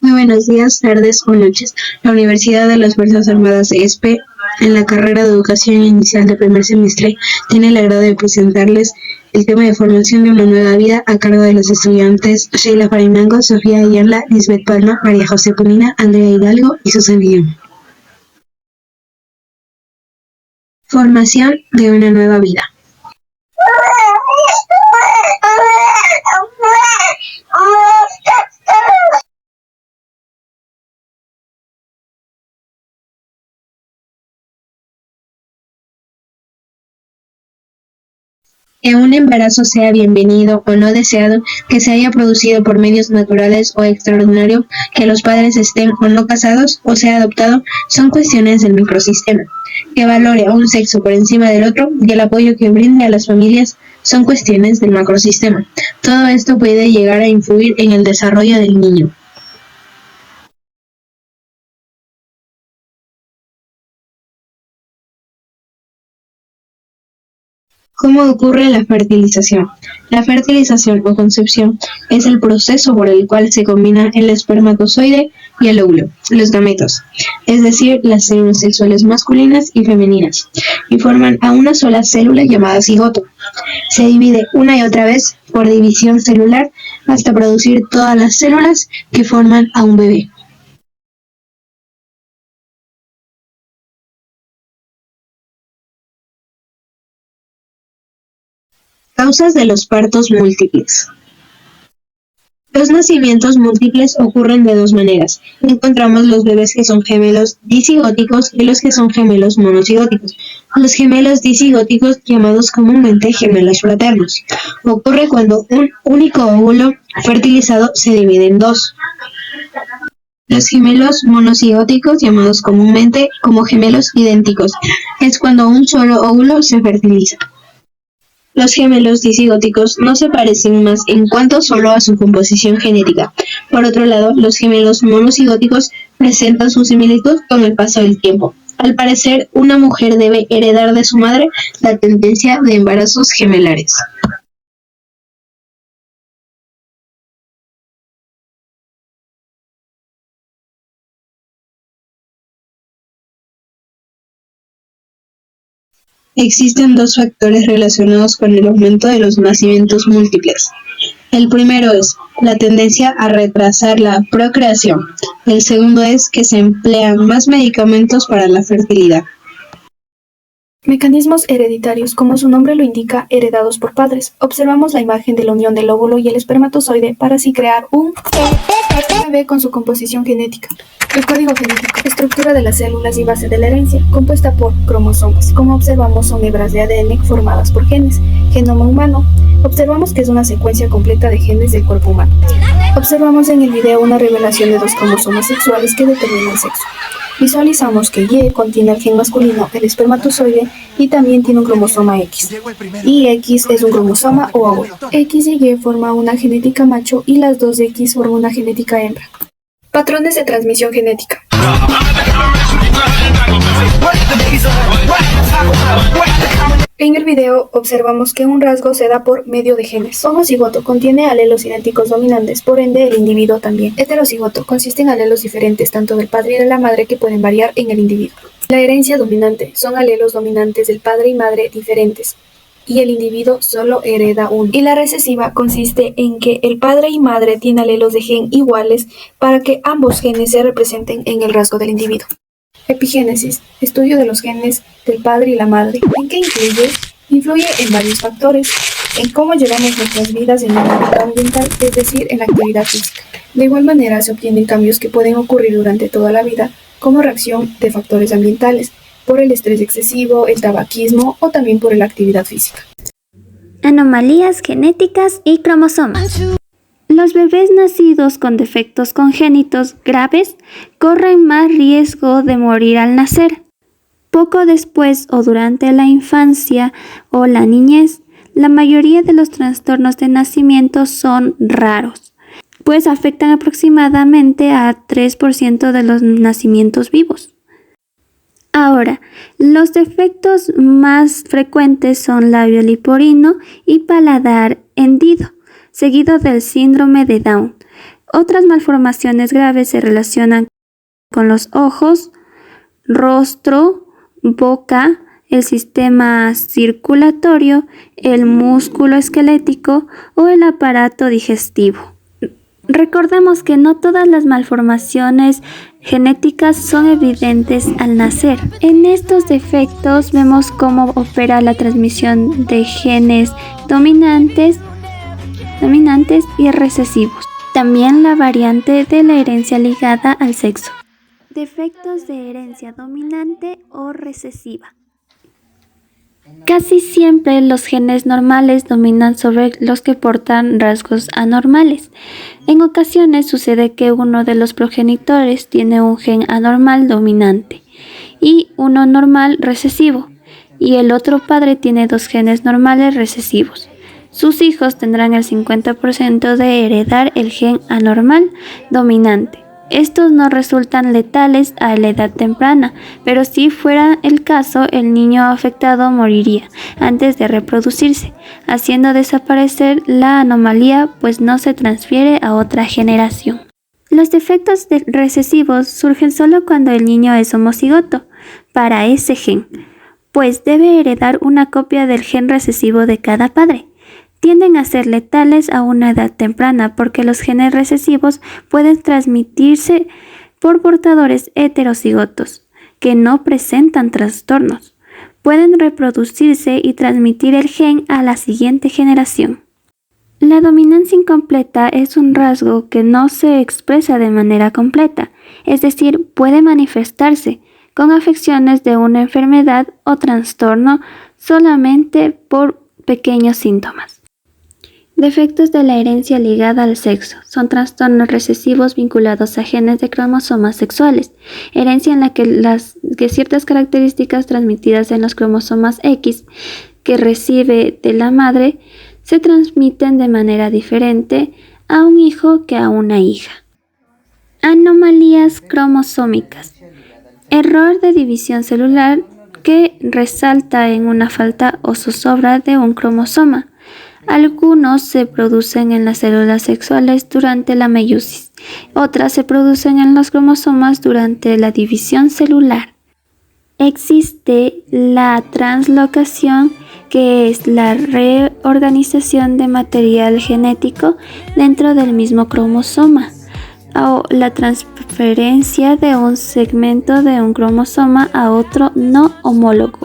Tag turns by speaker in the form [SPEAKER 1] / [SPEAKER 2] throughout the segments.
[SPEAKER 1] Muy buenos días, tardes o noches. La Universidad de las Fuerzas Armadas ESPE, en la carrera de Educación Inicial de primer semestre, tiene el agrado de presentarles el tema de formación de una nueva vida a cargo de los estudiantes Sheila Farinango, Sofía Ayala, Lisbeth Palma, María José Punina, Andrea Hidalgo y Susana Guillén. Formación de una nueva vida. Que un embarazo sea bienvenido o no deseado, que se haya producido por medios naturales o extraordinarios, que los padres estén o no casados o sea adoptado, son cuestiones del microsistema. Que valore a un sexo por encima del otro y el apoyo que brinde a las familias son cuestiones del macrosistema. Todo esto puede llegar a influir en el desarrollo del niño. ¿Cómo ocurre la fertilización? La fertilización o concepción es el proceso por el cual se combina el espermatozoide y el óvulo, los gametos, es decir, las células sexuales masculinas y femeninas, y forman a una sola célula llamada cigoto. Se divide una y otra vez por división celular hasta producir todas las células que forman a un bebé. Causas de los partos múltiples. Los nacimientos múltiples ocurren de dos maneras. Encontramos los bebés que son gemelos disigóticos y los que son gemelos monocigóticos. Los gemelos disigóticos, llamados comúnmente gemelos fraternos, ocurre cuando un único óvulo fertilizado se divide en dos. Los gemelos monocigóticos, llamados comúnmente como gemelos idénticos, es cuando un solo óvulo se fertiliza. Los gemelos disigóticos no se parecen más en cuanto solo a su composición genética. Por otro lado, los gemelos monocigóticos presentan su similitud con el paso del tiempo. Al parecer, una mujer debe heredar de su madre la tendencia de embarazos gemelares. Existen dos factores relacionados con el aumento de los nacimientos múltiples. El primero es la tendencia a retrasar la procreación. El segundo es que se emplean más medicamentos para la fertilidad.
[SPEAKER 2] Mecanismos hereditarios, como su nombre lo indica, heredados por padres. Observamos la imagen de la unión del óvulo y el espermatozoide para así crear un bebé con su composición genética. El código genético, estructura de las células y base de la herencia, compuesta por cromosomas. Como observamos, son hebras de ADN formadas por genes. Genoma humano. Observamos que es una secuencia completa de genes del cuerpo humano. Observamos en el video una revelación de dos cromosomas sexuales que determinan el sexo. Visualizamos que Y contiene el gen masculino, el espermatozoide, y también tiene un cromosoma X. Y X es un cromosoma o óvulo. X y Y forman una genética macho y las dos X forman una genética hembra. Patrones de transmisión genética. En el video observamos que un rasgo se da por medio de genes. Homocigoto contiene alelos idénticos dominantes, por ende el individuo también. Heterocigoto consiste en alelos diferentes tanto del padre y de la madre que pueden variar en el individuo. La herencia dominante son alelos dominantes del padre y madre diferentes, y el individuo solo hereda uno. Y la recesiva consiste en que el padre y madre tienen alelos de gen iguales para que ambos genes se representen en el rasgo del individuo. Epigénesis, estudio de los genes del padre y la madre. ¿En qué influye? Influye en varios factores, en cómo llevamos nuestras vidas en el ámbito ambiental, es decir, en la actividad física. De igual manera se obtienen cambios que pueden ocurrir durante toda la vida como reacción de factores ambientales, por el estrés excesivo, el tabaquismo o también por la actividad física.
[SPEAKER 3] Anomalías genéticas y cromosomas. Los bebés nacidos con defectos congénitos graves corren más riesgo de morir al nacer. Poco después o durante la infancia o la niñez, la mayoría de los trastornos de nacimiento son raros, pues afectan aproximadamente a 3% de los nacimientos vivos. Ahora, los defectos más frecuentes son labio leporino y paladar hendido, seguido del síndrome de Down, Otras malformaciones graves se relacionan con los ojos, rostro, boca, el sistema circulatorio, el músculo esquelético o el aparato digestivo. Recordemos que no todas las malformaciones genéticas son evidentes al nacer. En estos defectos vemos cómo opera la transmisión de genes dominantes y recesivos. También la variante de la herencia ligada al sexo. Defectos de herencia dominante o recesiva. Casi siempre los genes normales dominan sobre los que portan rasgos anormales. En ocasiones sucede que uno de los progenitores tiene un gen anormal dominante y uno normal recesivo, y el otro padre tiene dos genes normales recesivos. Sus hijos tendrán el 50% de heredar el gen anormal dominante. Estos no resultan letales a la edad temprana, pero si fuera el caso, el niño afectado moriría antes de reproducirse, haciendo desaparecer la anomalía, pues no se transfiere a otra generación. Los defectos recesivos surgen solo cuando el niño es homocigoto para ese gen, pues debe heredar una copia del gen recesivo de cada padre. Tienden a ser letales a una edad temprana porque los genes recesivos pueden transmitirse por portadores heterocigotos que no presentan trastornos. Pueden reproducirse y transmitir el gen a la siguiente generación. La dominancia incompleta es un rasgo que no se expresa de manera completa, es decir, puede manifestarse con afecciones de una enfermedad o trastorno solamente por pequeños síntomas. Defectos de la herencia ligada al sexo. Son trastornos recesivos vinculados a genes de cromosomas sexuales, herencia en la que ciertas características transmitidas en los cromosomas X que recibe de la madre se transmiten de manera diferente a un hijo que a una hija. Anomalías cromosómicas. Error de división celular que resalta en una falta o zozobra de un cromosoma. Algunos se producen en las células sexuales durante la meiosis, otras se producen en los cromosomas durante la división celular. Existe la translocación, que es la reorganización de material genético dentro del mismo cromosoma, o la transferencia de un segmento de un cromosoma a otro no homólogo.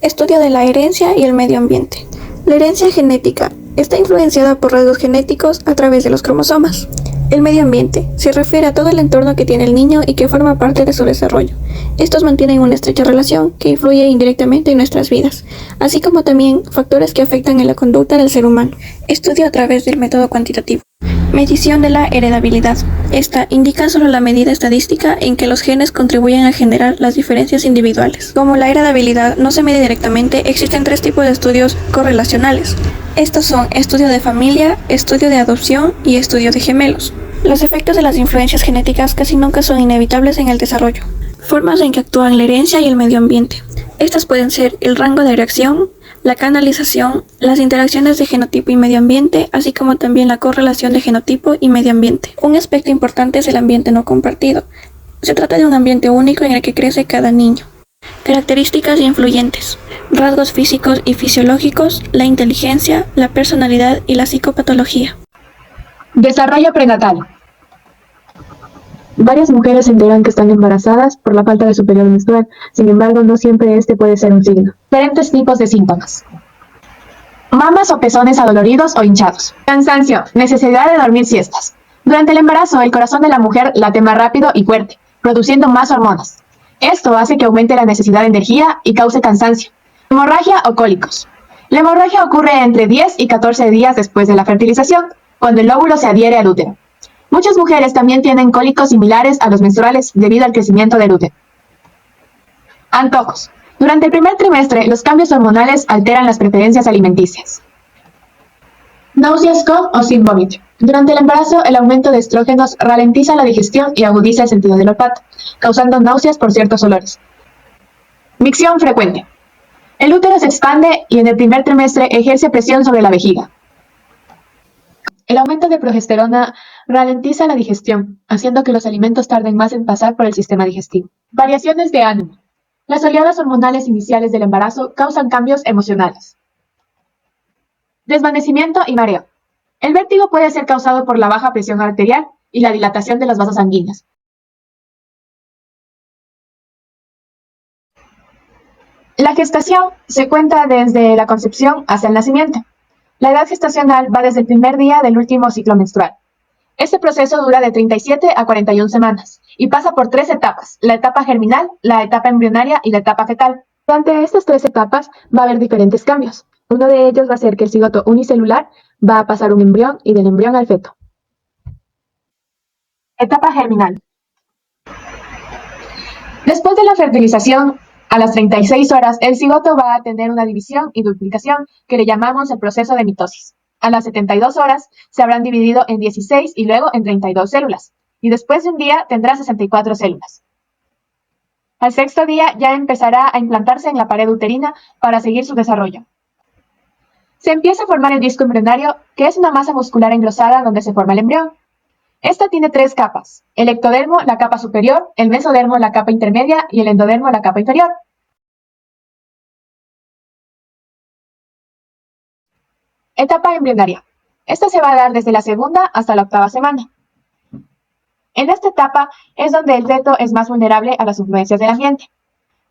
[SPEAKER 2] Estudio de la herencia y el medio ambiente. La herencia genética está influenciada por rasgos genéticos a través de los cromosomas. El medio ambiente se refiere a todo el entorno que tiene el niño y que forma parte de su desarrollo. Estos mantienen una estrecha relación que influye indirectamente en nuestras vidas, así como también factores que afectan en la conducta del ser humano. Estudio a través del método cuantitativo. Medición de la heredabilidad. Esta indica solo la medida estadística en que los genes contribuyen a generar las diferencias individuales. Como la heredabilidad no se mide directamente, existen tres tipos de estudios correlacionales. Estos son estudio de familia, estudio de adopción y estudio de gemelos. Los efectos de las influencias genéticas casi nunca son inevitables en el desarrollo. Formas en que actúan la herencia y el medio ambiente. Estas pueden ser el rango de reacción, la canalización, las interacciones de genotipo y medio ambiente, así como también la correlación de genotipo y medio ambiente. Un aspecto importante es el ambiente no compartido. Se trata de un ambiente único en el que crece cada niño. Características influyentes: rasgos físicos y fisiológicos, la inteligencia, la personalidad y la psicopatología.
[SPEAKER 4] Desarrollo prenatal. Varias mujeres se enteran que están embarazadas por la falta de su periodo menstrual, sin embargo no siempre este puede ser un signo. Diferentes tipos de síntomas. Mamas o pezones adoloridos o hinchados. Cansancio, necesidad de dormir siestas. Durante el embarazo, el corazón de la mujer late más rápido y fuerte, produciendo más hormonas. Esto hace que aumente la necesidad de energía y cause cansancio. Hemorragia o cólicos. La hemorragia ocurre entre 10 y 14 días después de la fertilización, cuando el óvulo se adhiere al útero. Muchas mujeres también tienen cólicos similares a los menstruales debido al crecimiento del útero. Antojos. Durante el primer trimestre, los cambios hormonales alteran las preferencias alimenticias. Náuseas con o sin vómito. Durante el embarazo, el aumento de estrógenos ralentiza la digestión y agudiza el sentido del olfato, causando náuseas por ciertos olores. Micción frecuente. El útero se expande y en el primer trimestre ejerce presión sobre la vejiga. El aumento de progesterona ralentiza la digestión, haciendo que los alimentos tarden más en pasar por el sistema digestivo. Variaciones de ánimo. Las oleadas hormonales iniciales del embarazo causan cambios emocionales. Desvanecimiento y mareo. El vértigo puede ser causado por la baja presión arterial y la dilatación de los vasos sanguíneos. La gestación se cuenta desde la concepción hasta el nacimiento. La edad gestacional va desde el primer día del último ciclo menstrual. Este proceso dura de 37 a 41 semanas y pasa por 3 etapas: la etapa germinal, la etapa embrionaria y la etapa fetal. Durante estas 3 etapas va a haber diferentes cambios. Uno de ellos va a ser que el cigoto unicelular va a pasar un embrión y del embrión al feto. Etapa germinal. Después de la fertilización, a las 36 horas, el cigoto va a tener una división y duplicación que le llamamos el proceso de mitosis. A las 72 horas se habrán dividido en 16 y luego en 32 células. Y después de un día tendrá 64 células. Al sexto día ya empezará a implantarse en la pared uterina para seguir su desarrollo. Se empieza a formar el disco embrionario, que es una masa muscular engrosada donde se forma el embrión. Esta tiene 3 capas: el ectodermo, la capa superior, el mesodermo, la capa intermedia y el endodermo, la capa inferior. Etapa embrionaria. Esta se va a dar desde la segunda hasta la 8ª semana. En esta etapa es donde el feto es más vulnerable a las influencias del ambiente.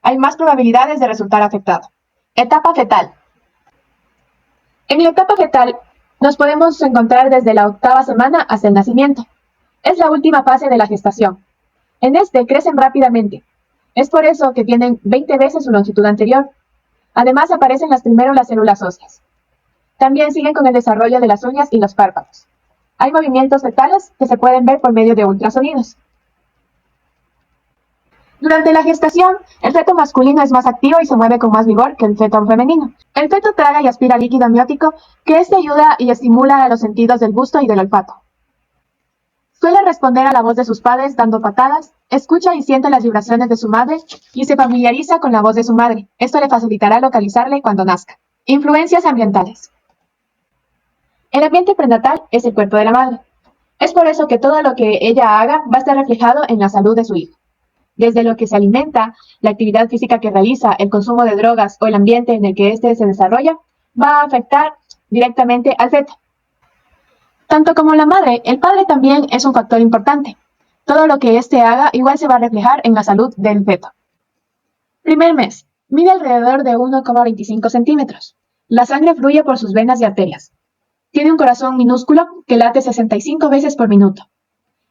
[SPEAKER 4] Hay más probabilidades de resultar afectado. Etapa fetal. En la etapa fetal nos podemos encontrar desde la 8ª semana hasta el nacimiento. Es la última fase de la gestación. En este crecen rápidamente. Es por eso que tienen 20 veces su longitud anterior. Además aparecen primero las células óseas. También siguen con el desarrollo de las uñas y los párpados. Hay movimientos fetales que se pueden ver por medio de ultrasonidos. Durante la gestación, el feto masculino es más activo y se mueve con más vigor que el feto femenino. El feto traga y aspira líquido amniótico, que este ayuda y estimula a los sentidos del gusto y del olfato. Suele responder a la voz de sus padres dando patadas, escucha y siente las vibraciones de su madre y se familiariza con la voz de su madre. Esto le facilitará localizarle cuando nazca. Influencias ambientales. El ambiente prenatal es el cuerpo de la madre. Es por eso que todo lo que ella haga va a estar reflejado en la salud de su hijo. Desde lo que se alimenta, la actividad física que realiza, el consumo de drogas o el ambiente en el que éste se desarrolla, va a afectar directamente al feto. Tanto como la madre, el padre también es un factor importante. Todo lo que éste haga igual se va a reflejar en la salud del feto. Primer mes. Mide alrededor de 1,25 centímetros. La sangre fluye por sus venas y arterias. Tiene un corazón minúsculo que late 65 veces por minuto.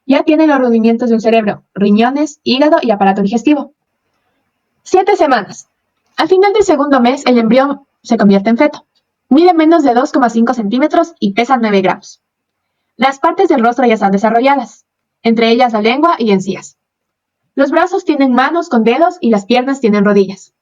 [SPEAKER 4] Ya tiene los rudimientos de un cerebro, riñones, hígado y aparato digestivo. 7 semanas. Al final del segundo mes, el embrión se convierte en feto. Mide menos de 2,5 centímetros y pesa 9 gramos. Las partes del rostro ya están desarrolladas, entre ellas la lengua y encías. Los brazos tienen manos con dedos y las piernas tienen rodillas.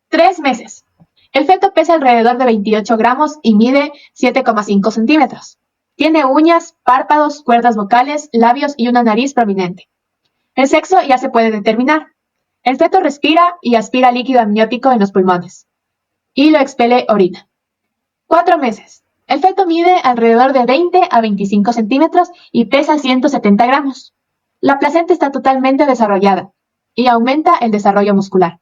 [SPEAKER 4] 3 meses. El feto pesa alrededor de 28 gramos y mide 7,5 centímetros. Tiene uñas, párpados, cuerdas vocales, labios y una nariz prominente. El sexo ya se puede determinar. El feto respira y aspira líquido amniótico en los pulmones. Y lo expele orina. 4 meses. El feto mide alrededor de 20 a 25 centímetros y pesa 170 gramos. La placenta está totalmente desarrollada y aumenta el desarrollo muscular.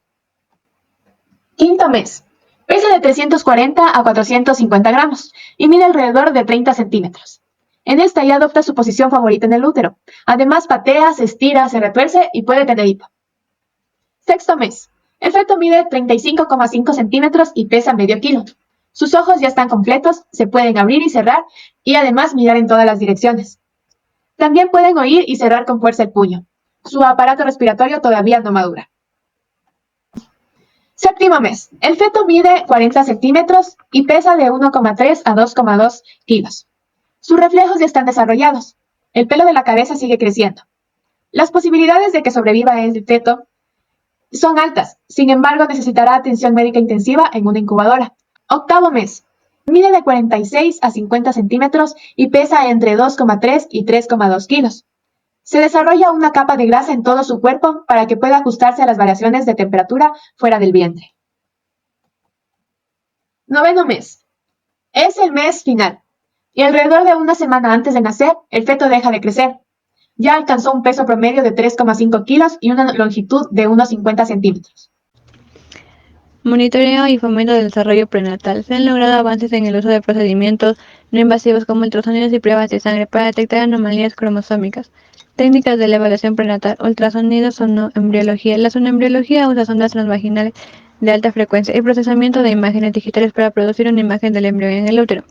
[SPEAKER 4] Quinto mes. Pesa de 340 a 450 gramos y mide alrededor de 30 centímetros. En esta ya adopta su posición favorita en el útero. Además patea, se estira, se retuerce y puede tener hipo. Sexto mes. El feto mide 35,5 centímetros y pesa medio kilo. Sus ojos ya están completos, se pueden abrir y cerrar y además mirar en todas las direcciones. También pueden oír y cerrar con fuerza el puño. Su aparato respiratorio todavía no madura. Séptimo mes. El feto mide 40 centímetros y pesa de 1,3 a 2,2 kilos. Sus reflejos ya están desarrollados. El pelo de la cabeza sigue creciendo. Las posibilidades de que sobreviva el feto son altas, sin embargo necesitará atención médica intensiva en una incubadora. Octavo mes. Mide de 46 a 50 centímetros y pesa entre 2,3 y 3,2 kilos. Se desarrolla una capa de grasa en todo su cuerpo para que pueda ajustarse a las variaciones de temperatura fuera del vientre. Noveno mes. Es el mes final. y alrededor de una semana antes de nacer, el feto deja de crecer. Ya alcanzó un peso promedio de 3,5 kilos y una longitud de unos 50 centímetros.
[SPEAKER 5] Monitoreo y fomento del desarrollo prenatal. Se han logrado avances en el uso de procedimientos no invasivos como ultrasonidos y pruebas de sangre para detectar anomalías cromosómicas. Técnicas de la evaluación prenatal, ultrasonidos, sonoembriología. La sonoembriología usa sondas transvaginales de alta frecuencia y procesamiento de imágenes digitales para producir una imagen del embrión en el útero.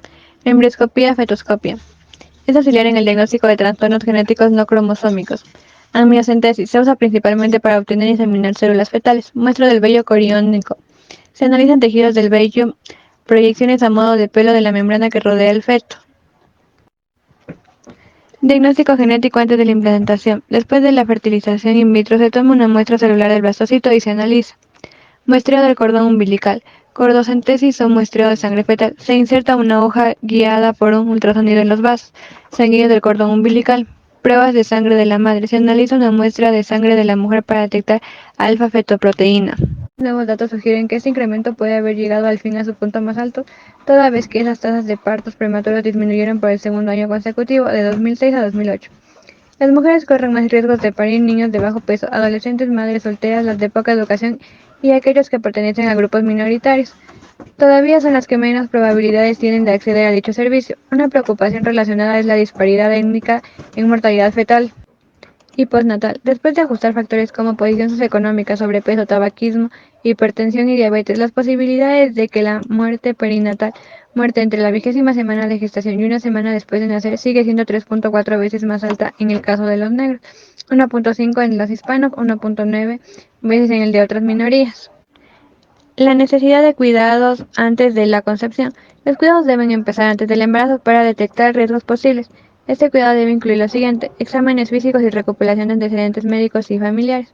[SPEAKER 5] Embrioscopía, fetoscopia. Es auxiliar en el diagnóstico de trastornos genéticos no cromosómicos. Amniocentesis. Se usa principalmente para obtener y examinar células fetales. Muestra del vello coriónico. Se analizan tejidos del vello, proyecciones a modo de pelo de la membrana que rodea el feto. Diagnóstico genético antes de la implantación. Después de la fertilización in vitro se toma una muestra celular del blastocito y se analiza. Muestreo del cordón umbilical. Cordocentesis o muestreo de sangre fetal. Se inserta una aguja guiada por un ultrasonido en los vasos sanguíneos del cordón umbilical. Pruebas de sangre de la madre. Se analiza una muestra de sangre de la mujer para detectar alfa-fetoproteína. Nuevos datos sugieren que este incremento puede haber llegado al fin a su punto más alto, toda vez que esas tasas de partos prematuros disminuyeron por el segundo año consecutivo, de 2006 a 2008. Las mujeres corren más riesgos de parir niños de bajo peso, adolescentes, madres solteras, las de poca educación y aquellos que pertenecen a grupos minoritarios. Todavía son las que menos probabilidades tienen de acceder a dicho servicio. Una preocupación relacionada es la disparidad étnica en mortalidad fetal y postnatal. Después de ajustar factores como posición socioeconómica, sobrepeso, tabaquismo, hipertensión y diabetes, las posibilidades de que la muerte perinatal, muerte entre la 20ª semana de gestación y una semana después de nacer, sigue siendo 3.4 veces más alta en el caso de los negros, 1.5 en los hispanos, 1.9 veces en el de otras minorías. La necesidad de cuidados antes de la concepción. Los cuidados deben empezar antes del embarazo para detectar riesgos posibles. Este cuidado debe incluir lo siguiente: exámenes físicos y recopilación de antecedentes médicos y familiares.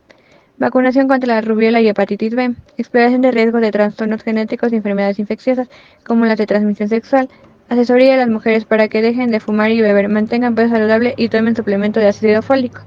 [SPEAKER 5] Vacunación contra la rubiola y hepatitis B. Exploración de riesgos de trastornos genéticos y enfermedades infecciosas, como las de transmisión sexual. Asesoría a las mujeres para que dejen de fumar y beber, mantengan peso saludable y tomen suplemento de ácido fólico.